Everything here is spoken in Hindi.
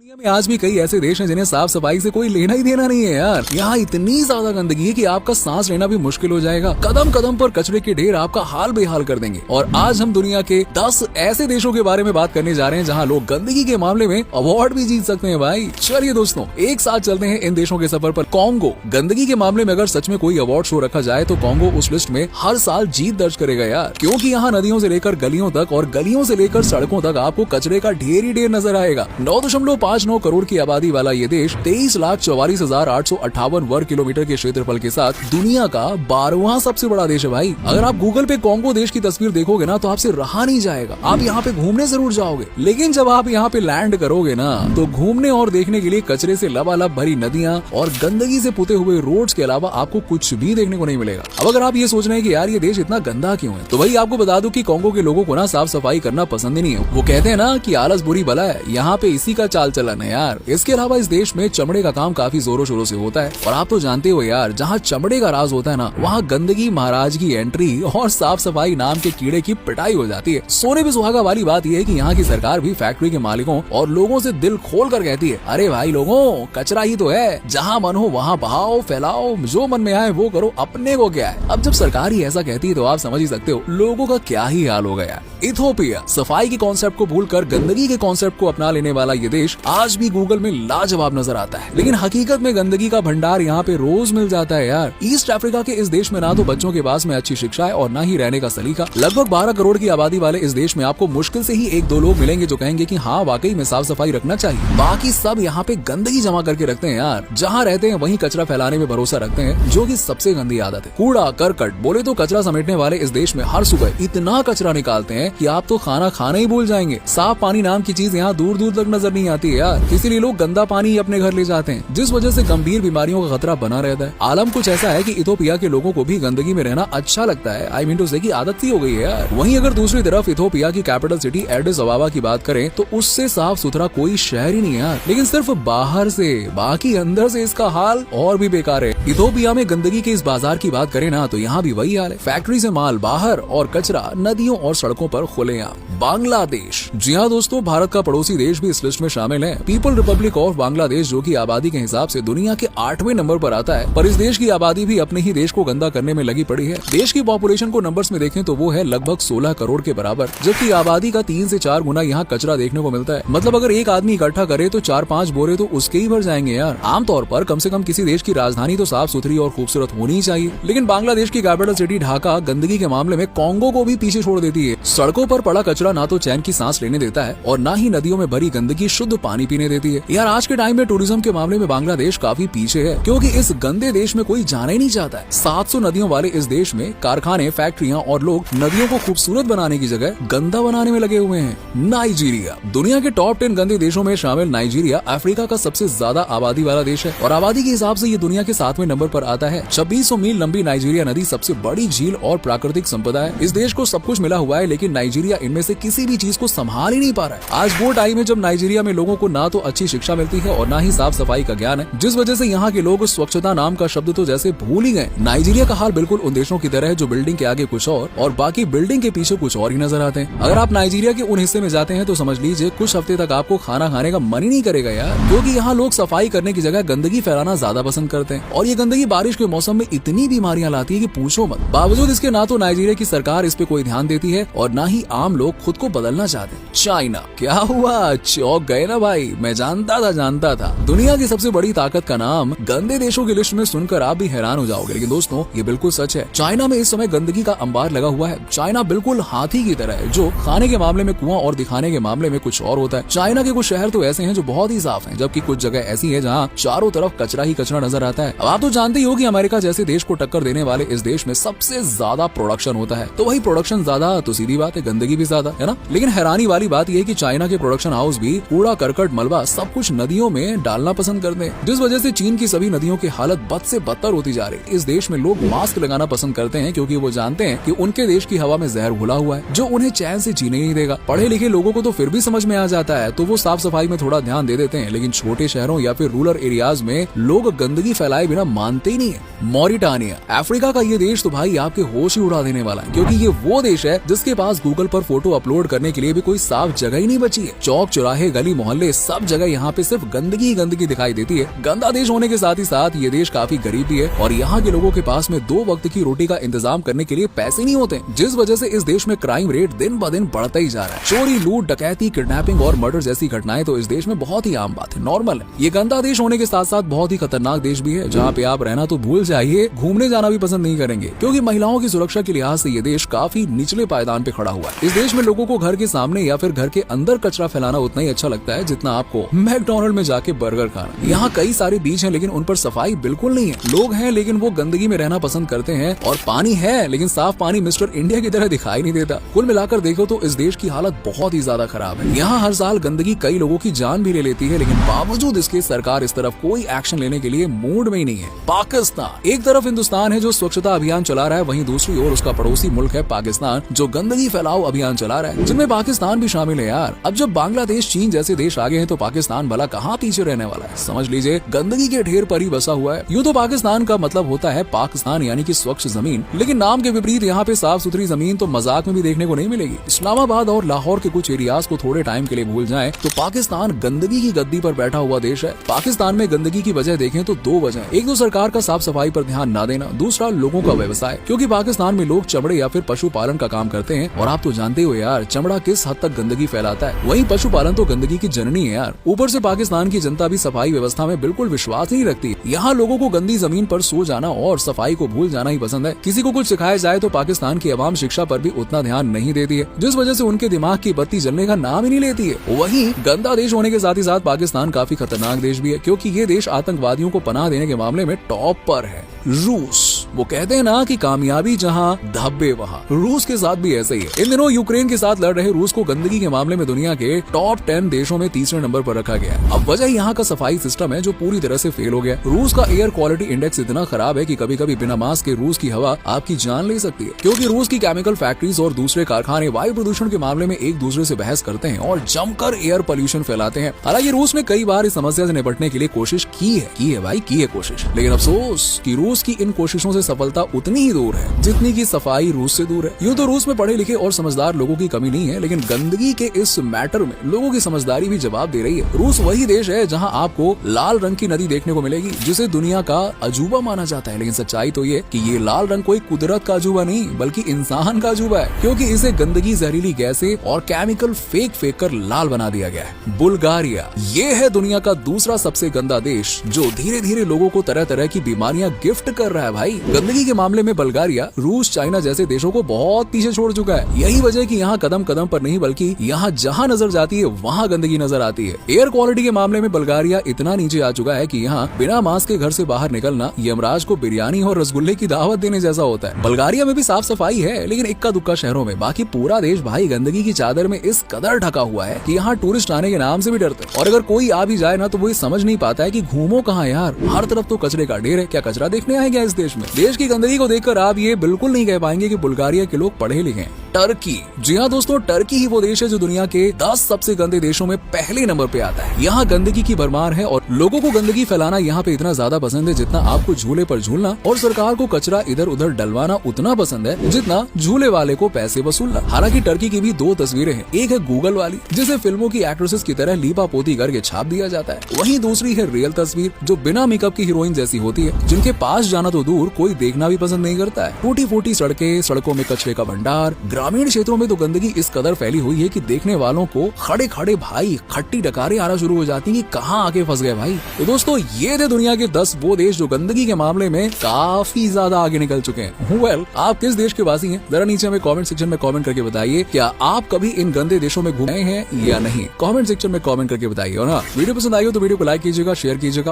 दुनिया में आज भी कई ऐसे देश हैं जिन्हें साफ सफाई से कोई लेना ही देना नहीं है यार। यहाँ इतनी ज्यादा गंदगी है कि आपका सांस लेना भी मुश्किल हो जाएगा। कदम कदम पर कचरे के ढेर आपका हाल बेहाल कर देंगे। और आज हम दुनिया के 10 ऐसे देशों के बारे में बात करने जा रहे हैं जहाँ लोग गंदगी के मामले में अवार्ड भी जीत सकते हैं भाई। चलिए दोस्तों, एक साथ चलते हैं इन देशों के सफर पर। कॉन्गो। गंदगी के मामले में अगर सच में कोई अवार्ड शो रखा जाए तो कॉन्गो उस लिस्ट में हर साल जीत दर्ज करेगा यार, क्योंकि यहाँ नदियों से लेकर गलियों तक और गलियों से लेकर सड़कों तक आपको कचरे का ढेर ही ढेर नजर आएगा। 9.59 करोड़ की आबादी वाला ये देश 23,44,858 वर्ग किलोमीटर के क्षेत्रफल के साथ दुनिया का 12वां सबसे बड़ा देश है भाई। अगर आप गूगल पे कॉन्गो देश की तस्वीर देखोगे ना तो आपसे रहा नहीं जाएगा। आप यहाँ पे घूमने जरूर जाओगे, लेकिन जब आप यहाँ पे लैंड करोगे ना तो घूमने और देखने के लिए कचरे से लबालब भरी नदियाँ और गंदगी से पुते हुए रोड्स के अलावा आपको कुछ भी देखने को नहीं मिलेगा। अब अगर आप ये सोच रहे हैं कि यार ये देश इतना गंदा क्यों है, तो भाई आपको बता दूं कि कॉन्गो के लोगों को ना साफ सफाई करना पसंद ही नहीं है। वो कहते हैं ना कि आलस बुरी बला है, यहाँ पे इसी का चाल चलन है यार। इसके अलावा इस देश में चमड़े का काम काफी जोरों शोरों से होता है, और आप तो जानते हो यार, जहाँ चमड़े का राज होता है ना वहाँ गंदगी, महाराज की एंट्री और साफ सफाई नाम के कीड़े की पिटाई हो जाती है। सोने पे सुहागा वाली बात यह है कि यहाँ की सरकार भी फैक्ट्री के मालिकों और लोगों से दिल खोल कर कहती है, अरे भाई लोगों, कचरा ही तो है, जहाँ मन हो वहाँ बहाओ फैलाओ, जो मन में आए वो करो, अपने को क्या है। अब जब सरकार ही ऐसा कहती है तो आप समझ ही सकते हो लोगों का क्या ही हाल होगा यार। इथोपिया। सफाई के कॉन्सेप्ट को भूलकर गंदगी के कॉन्सेप्ट को अपना लेने वाला ये देश आज भी गूगल में लाजवाब नजर आता है, लेकिन हकीकत में गंदगी का भंडार यहाँ पे रोज मिल जाता है यार। ईस्ट अफ्रीका के इस देश में ना तो बच्चों के पास में अच्छी शिक्षा है और ना ही रहने का सलीका। लगभग 12 करोड़ की आबादी वाले इस देश में आपको मुश्किल से ही 1-2 लोग मिलेंगे जो कहेंगे कि हाँ वाकई में साफ सफाई रखना चाहिए। बाकी सब यहाँ पे गंदगी जमा करके रखते हैं यार। जहाँ रहते हैं वहीं कचरा फैलाने में भरोसा रखते हैं, जो कि सबसे गंदी आदत है। कूड़ा करकट बोले तो कचरा समेटने वाले इस देश में हर सुबह इतना कचरा निकालते हैं कि आप तो खाना खाना ही भूल जाएंगे। साफ पानी नाम की चीज यहाँ दूर दूर तक नजर नहीं आती है यार। इसीलिए लोग गंदा पानी ही अपने घर ले जाते हैं, जिस वजह से गंभीर बीमारियों का खतरा बना रहता है। आलम कुछ ऐसा है कि इथोपिया के लोगों को भी गंदगी में रहना अच्छा लगता है। आई मीन टू से की आदत सी हो गई है यार। वहीं अगर दूसरी तरफ इथोपिया की कैपिटल सिटी एडिस अबाबा की बात करें तो उससे साफ सुथरा कोई शहर ही नहीं है यार, लेकिन सिर्फ बाहर से, बाकी अंदर से इसका हाल और भी बेकार है। इथोपिया में गंदगी के इस बाजार की बात करें ना तो यहाँ भी वही हाल है। फैक्ट्री से माल बाहर और कचरा नदियों और सड़कों पर खुलेआम। बांग्लादेश। जी हाँ दोस्तों, भारत का पड़ोसी देश भी इस लिस्ट में शामिल है। पीपल रिपब्लिक ऑफ बांग्लादेश, जो कि आबादी के हिसाब से दुनिया के 8वें नंबर पर आता है, पर इस देश की आबादी भी अपने ही देश को गंदा करने में लगी पड़ी है। देश की पॉपुलेशन को नंबर्स में देखें तो वो है लगभग 16 करोड़ के बराबर, जबकि आबादी का 3 से 4 गुना यहाँ कचरा देखने को मिलता है। मतलब अगर एक आदमी इकट्ठा करे तो 4-5 बोरे तो उसके ही भर जाएंगे यार। आमतौर पर कम से कम किसी देश की राजधानी तो साफ सुथरी और खूबसूरत होनी ही चाहिए, लेकिन बांग्लादेश की कैपिटल सिटी ढाका गंदगी के मामले में कॉन्गो को भी पीछे छोड़ देती है। सड़कों पर पड़ा कचरा ना तो चैन की सांस लेने देता है और ना ही नदियों में भरी गंदगी शुद्ध पानी पीने देती है। यार आज के टाइम में टूरिज्म के मामले में बांग्लादेश काफी पीछे है, क्योंकि इस गंदे देश में कोई जाना ही नहीं चाहता है। 700 नदियों वाले इस देश में कारखाने, फैक्ट्रियां और लोग नदियों को खूबसूरत बनाने की जगह गंदा बनाने में लगे हुए हैं। नाइजीरिया। दुनिया के टॉप 10 गंदे देशों में शामिल नाइजीरिया अफ्रीका का सबसे ज्यादा आबादी वाला देश है, और आबादी के हिसाब से ये दुनिया के 7वें नंबर पर आता है। 2600 मील लंबी नाइजीरिया नदी सबसे बड़ी झील और प्राकृतिक संपदा है। इस देश को सब कुछ मिला हुआ है, लेकिन नाइजीरिया इनमें से किसी भी चीज को संभाल ही नहीं पा रहा है। आज वो टाइम है जब नाइजीरिया में लोगों को ना तो अच्छी शिक्षा मिलती है और ना ही साफ सफाई का ज्ञान है, जिस वजह से यहाँ के लोग स्वच्छता नाम का शब्द तो जैसे भूल ही गए। नाइजीरिया का हाल बिल्कुल उन देशों की तरह है जो बिल्डिंग के आगे कुछ और बाकी बिल्डिंग के पीछे कुछ और ही नजर आते हैं। अगर आप नाइजीरिया के उन हिस्से में जाते हैं तो समझ लीजिए कुछ हफ्ते तक आपको खाना खाने का मन ही नहीं करेगा यार, क्योंकि यहाँ लोग सफाई करने की जगह गंदगी फैलाना ज्यादा पसंद करते हैं, और ये गंदगी बारिश के मौसम में इतनी बीमारियां लाती है कि पूछो मत। बावजूद इसके ना तो नाइजीरिया की सरकार इस पे कोई ध्यान देती है और ना ही आम लोग खुद को बदलना चाहते हैं। चाइना। क्या हुआ, चौंक गए ना भाई? मैं जानता था दुनिया की सबसे बड़ी ताकत का नाम गंदे देशों की लिस्ट में सुनकर आप भी हैरान हो जाओगे, लेकिन दोस्तों ये बिल्कुल सच है। चाइना में इस समय गंदगी का अंबार लगा हुआ है। चाइना बिल्कुल हाथी की तरह है, जो खाने के मामले में कुआं और दिखाने के मामले में कुछ और होता है। चाइना के कुछ शहर तो ऐसे हैं जो बहुत ही साफ हैं, जबकि कुछ जगह ऐसी है जहां चारों तरफ कचरा ही कचरा नजर आता है। अब आप तो जानते ही हो कि अमेरिका जैसे देश को टक्कर देने वाले इस देश में सबसे ज्यादा प्रोडक्शन होता है, तो वही प्रोडक्शन ज्यादा तो सीधी बात है गंदगी भी ज्यादा है ना। लेकिन हैरानी वाली बात यह है कि चाइना के प्रोडक्शन हाउस भी कूड़ा करकट मलबा सब कुछ नदियों में डालना पसंद करते हैं, जिस वजह से चीन की सभी नदियों की हालत बद से बदतर होती जा रही है। इस देश में लोग मास्क लगाना पसंद करते हैं, क्योंकि वो जानते हैं कि उनके देश की हवा में जहर घुला हुआ है, जो उन्हें चैन से जीने नहीं देगा। पढ़े लिखे लोगों को तो फिर भी समझ में आ जाता है, तो वो साफ सफाई में थोड़ा ध्यान दे देते हैं, लेकिन छोटे शहरों या फिर रूरल एरियाज में लोग गंदगी फैलाए बिना मानते ही नहीं है। मॉरिटानिया। अफ्रीका का ये देश तो भाई आपके होश ही उड़ा देने वाला है, क्योंकि ये वो देश है जिसके पास गूगल पर फोटो अपलोड करने के लिए भी कोई साफ जगह ही नहीं बची है। चौक चौराहे गली मोहल्ले सब जगह यहाँ पे सिर्फ गंदगी ही गंदगी दिखाई देती है। गंदा देश होने के साथ ही साथ ये देश काफी गरीब भी है और यहाँ के लोगों के पास में 2 वक्त की रोटी का इंतजाम करने के लिए पैसे नहीं होते, जिस वजह से इस देश में क्राइम रेट दिन ब दिन बढ़ता ही जा रहा है। चोरी, लूट, डकैती, किडनैपिंग और मर्डर जैसी घटनाएं तो इस देश में बहुत ही आम बात है, नॉर्मल है। ये गंदा देश होने के साथ साथ बहुत ही खतरनाक देश भी है, जहाँ पे आप रहना तो भूल जाइए, घूमने जाना भी पसंद नहीं करेंगे, क्योंकि महिलाओं की सुरक्षा के लिहाज से ये देश काफी निचले पायदान पे खड़ा हुआ है। इस देश में लोगों को घर के सामने या फिर घर के अंदर कचरा फैलाना उतना ही अच्छा लगता है जितना आपको मैकडॉनल्ड में जाके बर्गर खाना। यहाँ कई सारे बीच हैं लेकिन उन पर सफाई बिल्कुल नहीं है। लोग हैं लेकिन वो गंदगी में रहना पसंद करते हैं, और पानी है लेकिन साफ पानी मिस्टर इंडिया की तरह दिखाई नहीं देता। कुल मिलाकर देखो तो इस देश की हालत बहुत ही ज्यादा खराब है। यहाँ हर साल गंदगी कई लोगों की जान भी ले लेती है, लेकिन बावजूद इसके सरकार इस तरफ कोई एक्शन लेने के लिए मूड में ही नहीं है। पाकिस्तान एक तरफ हिंदुस्तान है जो स्वच्छता अभियान चला रहा है, वहीं दूसरी ओर उसका पड़ोसी मुल्क है पाकिस्तान जो गंदगी फैलाओ अभियान चला रहा है, जिनमें पाकिस्तान भी शामिल है। यार अब जब बांग्लादेश, चीन जैसे देश आगे हैं तो पाकिस्तान भला कहाँ पीछे रहने वाला है। समझ लीजिए गंदगी के ढेर पर ही बसा हुआ है। यूँ तो पाकिस्तान का मतलब होता है पाकिस्तान यानी कि स्वच्छ जमीन, लेकिन नाम के विपरीत यहाँ पे साफ सुथरी जमीन तो मजाक में भी देखने को नहीं मिलेगी। इस्लामाबाद और लाहौर के कुछ एरियाज को थोड़े टाइम के लिए भूल जाएं तो पाकिस्तान गंदगी की गद्दी पर बैठा हुआ देश है। पाकिस्तान में गंदगी की वजह देखें तो 2 वजह, एक तो सरकार का साफ सफाई पर ध्यान न देना, दूसरा लोगों का व्यवसाय, क्योंकि पाकिस्तान में लोग चमड़े या फिर पशुपालन का काम करते हैं, और आप तो जानते हो यार चमड़ा किस हद तक गंदगी फैलाता है। वहीं पशुपालन तो गंदगी की जननी है यार। ऊपर से पाकिस्तान की जनता भी सफाई व्यवस्था में बिल्कुल विश्वास नहीं रखती। यहाँ लोगों को गंदी जमीन पर सो जाना और सफाई को भूल जाना ही पसंद है। किसी को कुछ सिखाया जाए तो पाकिस्तान की आवाम शिक्षा पर भी उतना ध्यान नहीं देती है, जिस वजह से उनके दिमाग की बत्ती जलने का नाम ही नहीं लेती है। वहीं गंदा देश होने के साथ ही साथ पाकिस्तान काफी खतरनाक देश भी है, क्योंकि ये देश आतंकवादियों को पनाह देने के मामले में टॉप पर है। रूस, वो कहते हैं ना कि कामयाबी जहां धब्बे वहां, रूस के साथ भी ऐसे ही है। इन दिनों यूक्रेन के साथ लड़ रहे रूस को गंदगी के मामले में दुनिया के टॉप 10 देशों में तीसरे नंबर पर रखा गया है। अब वजह यहाँ का सफाई सिस्टम है जो पूरी तरह से फेल हो गया। रूस का एयर क्वालिटी इंडेक्स इतना खराब है कि कभी कभी बिना मास्क के रूस की हवा आपकी जान ले सकती है, क्योंकि रूस की केमिकल फैक्ट्रीज और दूसरे कारखाने वायु प्रदूषण के मामले में एक दूसरे से बहस करते हैं और जमकर एयर पोल्यूशन फैलाते हैं। हालांकि रूस ने कई बार इस समस्या से निपटने के लिए कोशिश की है भाई, की है कोशिश, लेकिन अफसोस कि रूस की इन कोशिशों से सफलता उतनी ही दूर है जितनी की सफाई रूस से दूर है। यूँ तो रूस में पढ़े लिखे और समझदार लोगों की कमी नहीं है, लेकिन गंदगी के इस मैटर में लोगों की समझदारी भी जवाब दे रही है। रूस वही देश है जहाँ आपको लाल रंग की नदी देखने को मिलेगी, जिसे दुनिया का अजूबा माना जाता है, लेकिन सच्चाई तो ये कि ये लाल रंग कोई कुदरत का अजूबा नहीं बल्कि इंसान का अजूबा है, क्योंकि इसे गंदगी, जहरीली गैसें और केमिकल फेंक कर लाल बना दिया गया है। बुल्गारिया, ये है दुनिया का दूसरा सबसे गंदा देश जो धीरे धीरे लोगों को तरह तरह की बीमारियां गिफ्ट कर रहा है। भाई गंदगी के मामले में बुल्गारिया रूस, चाइना जैसे देशों को बहुत पीछे छोड़ चुका है। यही वजह कि यहाँ कदम कदम पर नहीं बल्कि यहाँ जहाँ नजर जाती है वहाँ गंदगी नजर आती है। एयर क्वालिटी के मामले में बुल्गारिया इतना नीचे आ चुका है कि यहाँ बिना मास्क के घर से बाहर निकलना यमराज को बिरयानी और रसगुल्ले की दावत देने जैसा होता है। बुल्गारिया में भी साफ सफाई है, लेकिन इक्का दुक्का शहरों में। बाकी पूरा देश भाई गंदगी की चादर में इस कदर ढका हुआ है कि यहाँ टूरिस्ट आने के नाम से भी डरते हैं, और अगर कोई आ भी जाए ना तो वो समझ नहीं पाता है कि घूमो कहाँ यार, हर तरफ तो कचरे का ढेर है, क्या कचरा देखने आए क्या इस देश में। देश की गंदगी को देखकर आप ये बिल्कुल नहीं कह पाएंगे कि बुल्गारिया के लोग पढ़े लिखे हैं। टर्की, जी हाँ दोस्तों, टर्की ही वो देश है जो दुनिया के 10 सबसे गंदे देशों में पहले नंबर पे आता है। यहाँ गंदगी की भरमार है और लोगों को गंदगी फैलाना यहाँ पे इतना ज्यादा पसंद है जितना आपको झूले पर झूलना और सरकार को कचरा इधर उधर डलवाना उतना पसंद है जितना झूले वाले को पैसे वसूलना। हालांकि टर्की की भी 2 तस्वीरें हैं, एक है गूगल वाली जिसे फिल्मों की एक्ट्रेसेस की तरह लीपा पोती करके छाप दिया जाता है, वहीं दूसरी है रियल तस्वीर जो बिना मेकअप की हीरोइन जैसी होती है, जिनके पास जाना तो दूर कोई देखना भी पसंद नहीं करता है। टूटी फूटी सड़कें, सड़कों में कचरे का भंडार, ग्रामीण क्षेत्रों में तो गंदगी इस कदर फैली हुई है कि देखने वालों को खड़े खड़े भाई खट्टी डकारें आना शुरू हो जाती है कि कहाँ आके फंस गए भाई। तो दोस्तों ये थे दुनिया के 10 वो देश जो गंदगी के मामले में काफी ज्यादा आगे निकल चुके हैं। वेल, आप किस देश के वासी हैं? जरा नीचे हमें कमेंट सेक्शन में कमेंट करके बताइए, क्या आप कभी इन गंदे देशों में घूमे हैं या नहीं? कमेंट सेक्शन में कमेंट करके बताइए। और हाँ, वीडियो पसंद आई हो तो वीडियो को लाइक कीजिएगा, शेयर कीजिएगा।